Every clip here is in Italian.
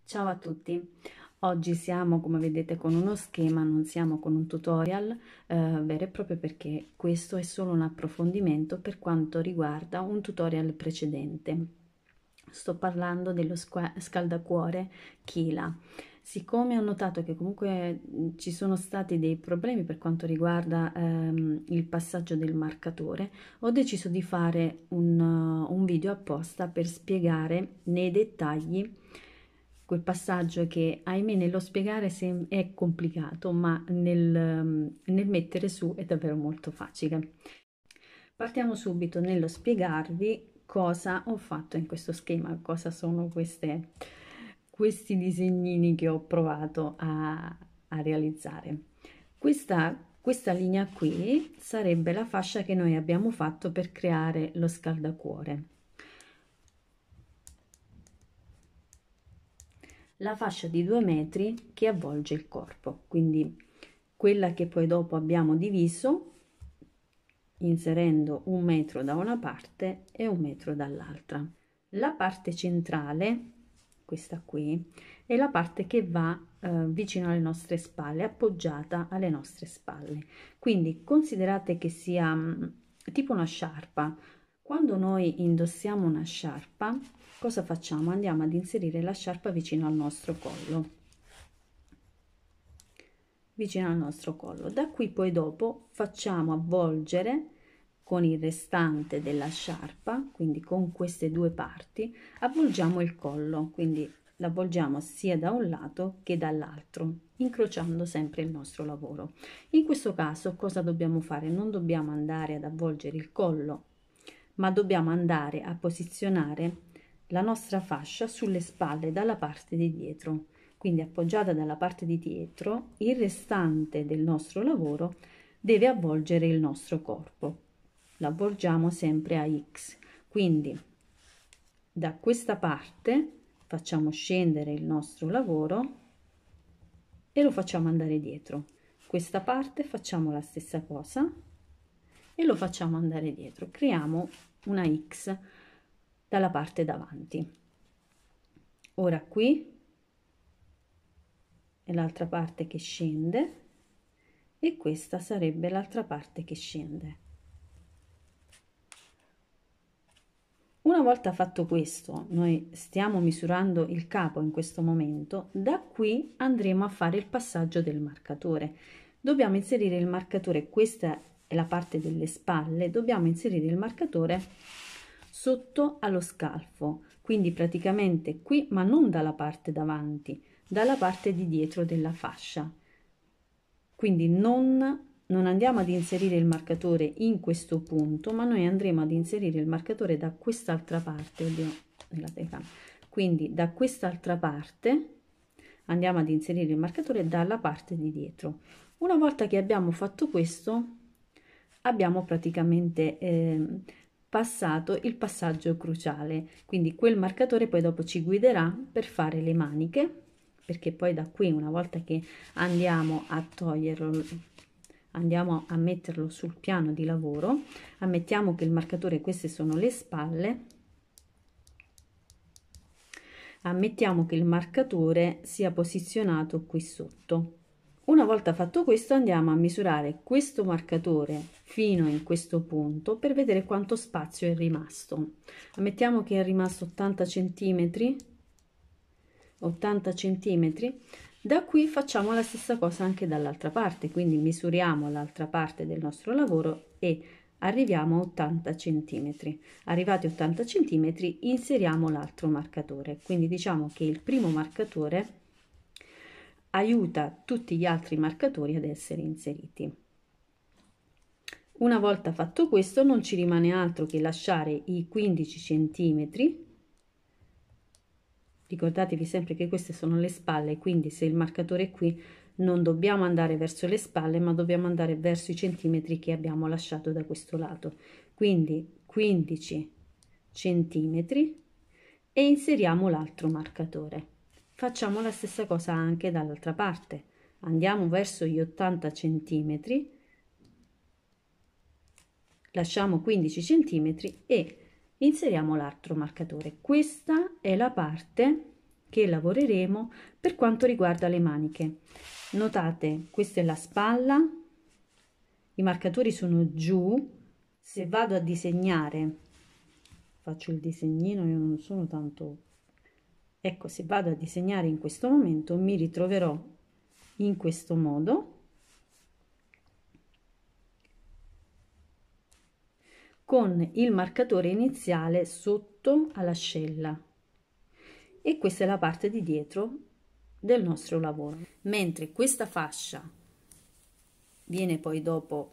Ciao a tutti, oggi siamo come vedete con uno schema, non siamo con un tutorial vero e proprio perché questo è solo un approfondimento per quanto riguarda un tutorial precedente. Sto parlando dello scaldacuore Kila. Siccome ho notato che comunque ci sono stati dei problemi per quanto riguarda il passaggio del marcatore, ho deciso di fare un video apposta per spiegare nei dettagli quel passaggio che ahimè nello spiegare è complicato, ma nel mettere su è davvero molto facile. Partiamo subito nello spiegarvi cosa ho fatto in questo schema, cosa sono questi disegnini che ho provato a realizzare. Questa linea qui sarebbe la fascia che noi abbiamo fatto per creare lo scaldacuore. La fascia di 2 metri che avvolge il corpo, quindi quella che poi dopo abbiamo diviso inserendo 1 metro da una parte e 1 metro dall'altra. La parte centrale, questa qui, è la parte che va vicino alle nostre spalle, appoggiata alle nostre spalle. Quindi considerate che sia tipo una sciarpa. Quando noi indossiamo una sciarpa, cosa facciamo? Andiamo ad inserire la sciarpa vicino al nostro collo. Vicino al nostro collo. Da qui poi dopo facciamo avvolgere con il restante della sciarpa, quindi con queste due parti, avvolgiamo il collo, quindi l'avvolgiamo sia da un lato che dall'altro, incrociando sempre il nostro lavoro. In questo caso cosa dobbiamo fare? Non dobbiamo andare ad avvolgere il collo, ma dobbiamo andare a posizionare la nostra fascia sulle spalle dalla parte di dietro, quindi appoggiata dalla parte di dietro. Il restante del nostro lavoro deve avvolgere il nostro corpo, l'avvolgiamo sempre a X, quindi da questa parte facciamo scendere il nostro lavoro e lo facciamo andare dietro. Questa parte facciamo la stessa cosa e lo facciamo andare dietro, creiamo una X dalla parte davanti. Ora qui è l'altra parte che scende e questa sarebbe l'altra parte che scende. Una volta fatto questo, noi stiamo misurando il capo in questo momento, da qui andremo a fare il passaggio del marcatore. Dobbiamo inserire il marcatore, questa è la parte delle spalle, dobbiamo inserire il marcatore sotto allo scalfo, quindi praticamente qui, ma non dalla parte davanti, dalla parte di dietro della fascia. Quindi non andiamo ad inserire il marcatore in questo punto, ma noi andremo ad inserire il marcatore da quest'altra parte, nella telecamera. Quindi da quest'altra parte andiamo ad inserire il marcatore dalla parte di dietro. Una volta che abbiamo fatto questo, abbiamo praticamente passato il passaggio cruciale, quindi quel marcatore poi dopo ci guiderà per fare le maniche, perché poi da qui, una volta che andiamo a toglierlo, andiamo a metterlo sul piano di lavoro, ammettiamo che il marcatore, queste sono le spalle, ammettiamo che il marcatore sia posizionato qui sotto. Una volta fatto questo, andiamo a misurare questo marcatore fino in questo punto per vedere quanto spazio è rimasto. Ammettiamo che è rimasto 80 centimetri. 80 centimetri. Da qui facciamo la stessa cosa anche dall'altra parte, quindi misuriamo l'altra parte del nostro lavoro e arriviamo a 80 centimetri. Arrivati a 80 centimetri inseriamo l'altro marcatore, quindi diciamo che il primo marcatore aiuta tutti gli altri marcatori ad essere inseriti. Una volta fatto questo non ci rimane altro che lasciare i 15 centimetri. Ricordatevi sempre che queste sono le spalle, quindi se il marcatore è qui non dobbiamo andare verso le spalle, ma dobbiamo andare verso i centimetri che abbiamo lasciato da questo lato. Quindi 15 centimetri e inseriamo l'altro marcatore. Facciamo la stessa cosa anche dall'altra parte. Andiamo verso gli 80 centimetri, lasciamo 15 centimetri e inseriamo l'altro marcatore. Questa è la parte che lavoreremo per quanto riguarda le maniche. Notate, questa è la spalla, i marcatori sono giù. Se vado a disegnare, faccio il disegnino, io non sono tanto, ecco, se vado a disegnare in questo momento mi ritroverò in questo modo, con il marcatore iniziale sotto all'ascella, e questa è la parte di dietro del nostro lavoro, mentre questa fascia viene poi dopo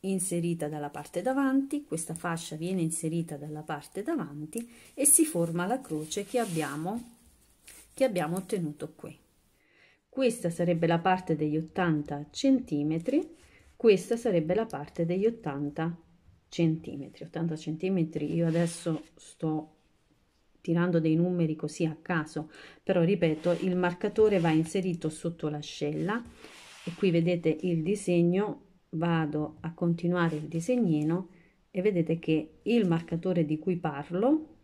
inserita dalla parte davanti, questa fascia viene inserita dalla parte davanti e si forma la croce che abbiamo ottenuto qui. Questa sarebbe la parte degli 80 centimetri, questa sarebbe la parte degli 80 centimetri. 80 centimetri, io adesso sto tirando dei numeri così a caso, però ripeto, il marcatore va inserito sotto l'ascella e qui vedete il disegno. Vado a continuare il disegnino e vedete che il marcatore di cui parlo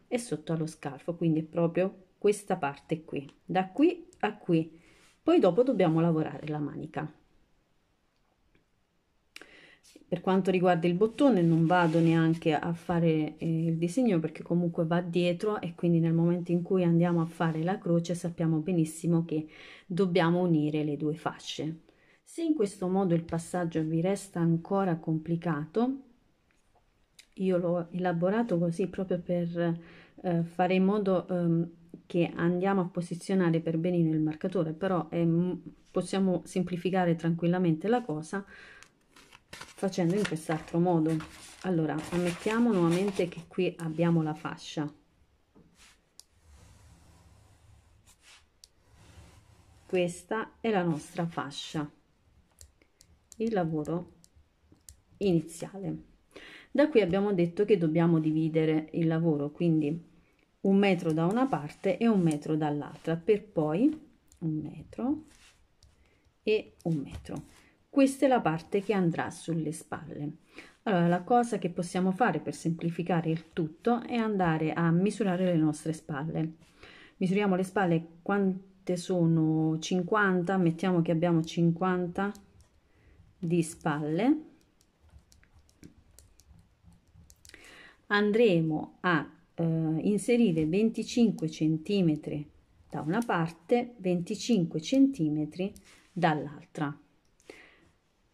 è sotto allo scalfo, quindi è proprio questa parte qui, da qui a qui. Poi dopo dobbiamo lavorare la manica. Per quanto riguarda il bottone non vado neanche a fare il disegno, perché comunque va dietro, e quindi nel momento in cui andiamo a fare la croce sappiamo benissimo che dobbiamo unire le due fasce. Se in questo modo il passaggio vi resta ancora complicato, io l'ho elaborato così proprio per fare in modo che andiamo a posizionare per benino il marcatore, però possiamo semplificare tranquillamente la cosa facendo in quest'altro modo. Allora, ammettiamo nuovamente che qui abbiamo la fascia. Questa è la nostra fascia, il lavoro iniziale. Da qui abbiamo detto che dobbiamo dividere il lavoro, quindi 1 metro da una parte e 1 metro dall'altra, per poi 1 metro e 1 metro. Questa è la parte che andrà sulle spalle. Allora, la cosa che possiamo fare per semplificare il tutto è andare a misurare le nostre spalle. Misuriamo le spalle, quante sono? 50, mettiamo che abbiamo 50 di spalle. Andremo a inserire 25 centimetri da una parte, 25 centimetri dall'altra.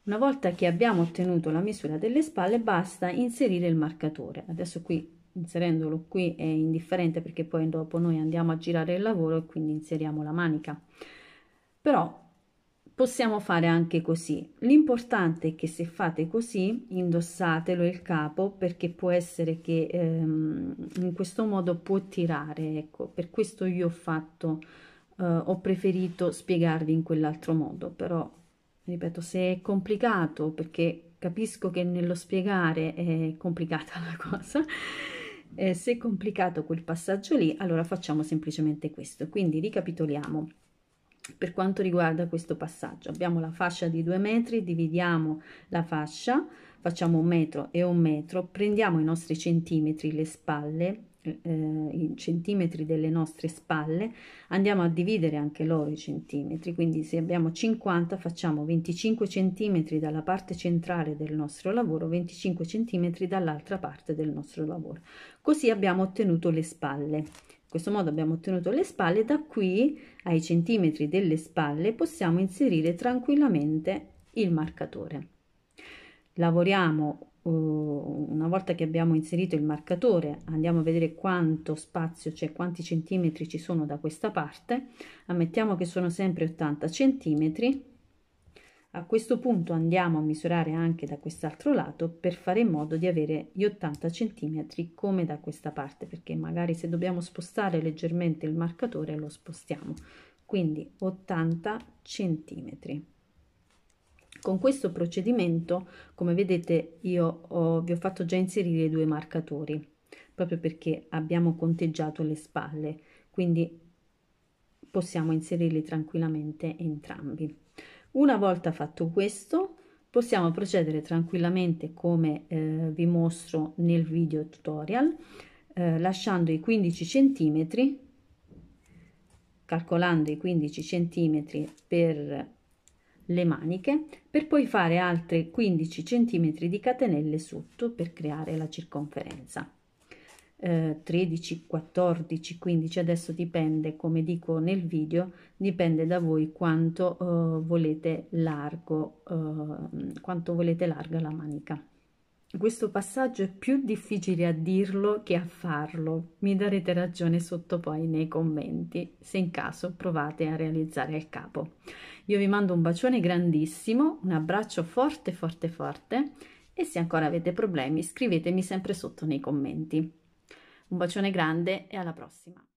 Una volta che abbiamo ottenuto la misura delle spalle, basta inserire il marcatore. Adesso qui, inserendolo qui, è indifferente perché poi dopo noi andiamo a girare il lavoro e quindi inseriamo la manica. Però possiamo fare anche così. L'importante è che se fate così, indossatelo il capo, perché può essere che in questo modo può tirare. Ecco, per questo io ho preferito spiegarvi in quell'altro modo, però ripeto, se è complicato, perché capisco che nello spiegare è complicata la cosa, se è complicato quel passaggio lì, allora facciamo semplicemente questo. Quindi ricapitoliamo. Per quanto riguarda questo passaggio, abbiamo la fascia di 2 metri, dividiamo la fascia, facciamo 1 metro e 1 metro, prendiamo i nostri centimetri, le spalle, i centimetri delle nostre spalle, andiamo a dividere anche loro i centimetri, quindi se abbiamo 50 facciamo 25 centimetri dalla parte centrale del nostro lavoro, 25 centimetri dall'altra parte del nostro lavoro. Così abbiamo ottenuto le spalle. In questo modo abbiamo ottenuto le spalle. Da qui ai centimetri delle spalle possiamo inserire tranquillamente il marcatore. Lavoriamo una volta che abbiamo inserito il marcatore, andiamo a vedere quanto spazio c'è, quanti centimetri ci sono da questa parte. Ammettiamo che sono sempre 80 centimetri. A questo punto andiamo a misurare anche da quest'altro lato per fare in modo di avere gli 80 centimetri come da questa parte, perché magari se dobbiamo spostare leggermente il marcatore lo spostiamo. Quindi 80 centimetri. Con questo procedimento, come vedete, io vi ho fatto già inserire 2 marcatori, proprio perché abbiamo conteggiato le spalle, quindi possiamo inserirli tranquillamente entrambi. Una volta fatto questo, possiamo procedere tranquillamente come vi mostro nel video tutorial, lasciando i 15 centimetri calcolando i 15 centimetri per le maniche, per poi fare altri 15 centimetri di catenelle sotto per creare la circonferenza. 13, 14, 15, adesso dipende, come dico nel video, dipende da voi quanto volete larga la manica. Questo passaggio è più difficile a dirlo che a farlo, mi darete ragione sotto poi nei commenti, se in caso provate a realizzare il capo. Io vi mando un bacione grandissimo, un abbraccio forte forte forte e se ancora avete problemi scrivetemi sempre sotto nei commenti. Un bacione grande e alla prossima!